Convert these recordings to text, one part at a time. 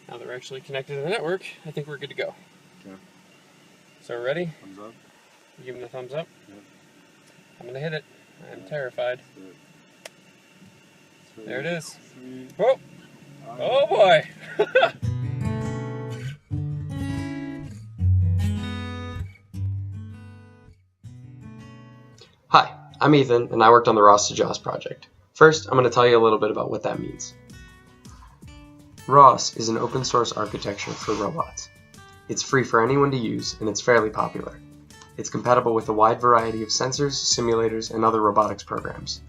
Now that we're actually connected to the network, I think we're good to go. Okay. So we're ready? Thumbs up? You give me the thumbs up? Yep. I'm going to hit it. I'm terrified. There it is. 3, Oh! Oh boy! Hi, I'm Ethan, and I worked on the ROS to JAWS project. First, I'm going to tell you a little bit about what that means. ROS is an open source architecture for robots. It's free for anyone to use, and it's fairly popular. It's compatible with a wide variety of sensors, simulators, and other robotics programs.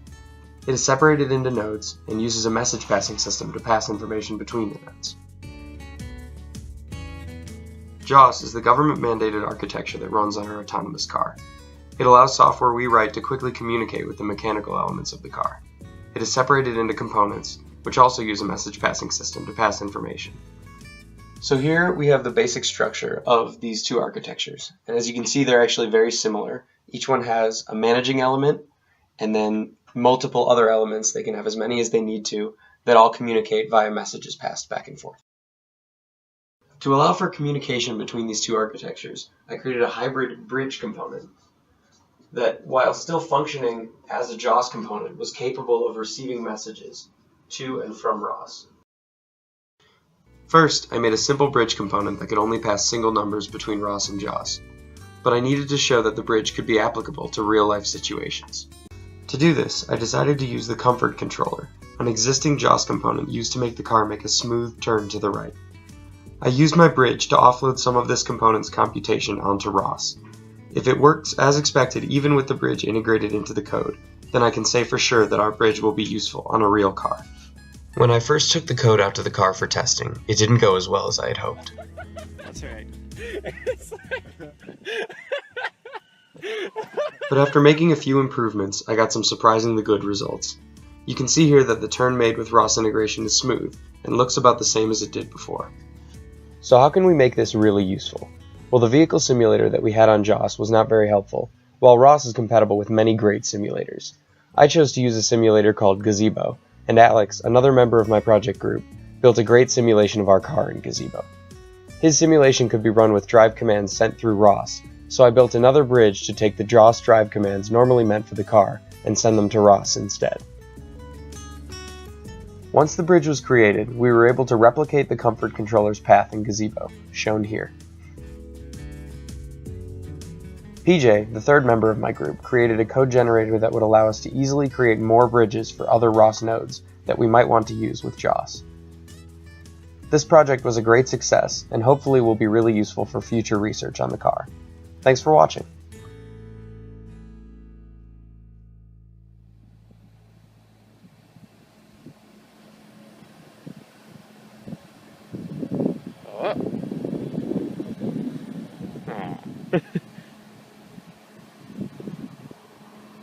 It is separated into nodes and uses a message passing system to pass information between the nodes. JAWS is the government-mandated architecture that runs on our autonomous car. It allows software we write to quickly communicate with the mechanical elements of the car. It is separated into components, which also use a message passing system to pass information. So here we have the basic structure of these two architectures, and as you can see they're actually very similar. Each one has a managing element and then multiple other elements. They can have as many as they need to that all communicate via messages passed back and forth. To allow for communication between these two architectures, I created a hybrid bridge component that, while still functioning as a JAWS component, was capable of receiving messages to and from ROS. First, I made a simple bridge component that could only pass single numbers between ROS and JAWS, but I needed to show that the bridge could be applicable to real-life situations. To do this, I decided to use the comfort controller, an existing JAWS component used to make the car make a smooth turn to the right. I used my bridge to offload some of this component's computation onto ROS. If it works as expected even with the bridge integrated into the code, then I can say for sure that our bridge will be useful on a real car. When I first took the code out to the car for testing, it didn't go as well as I had hoped. That's right. But after making a few improvements, I got some surprisingly good results. You can see here that the turn made with ROS integration is smooth and looks about the same as it did before. So how can we make this really useful? Well, the vehicle simulator that we had on JAWS was not very helpful, while ROS is compatible with many great simulators. I chose to use a simulator called Gazebo, and Alex, another member of my project group, built a great simulation of our car in Gazebo. His simulation could be run with drive commands sent through ROS, so I built another bridge to take the JAWS drive commands normally meant for the car and send them to ROS instead. Once the bridge was created, we were able to replicate the comfort controller's path in Gazebo, shown here. PJ, the third member of my group, created a code generator that would allow us to easily create more bridges for other ROS nodes that we might want to use with JAWS. This project was a great success and hopefully will be really useful for future research on the car. Thanks for watching.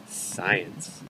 Science.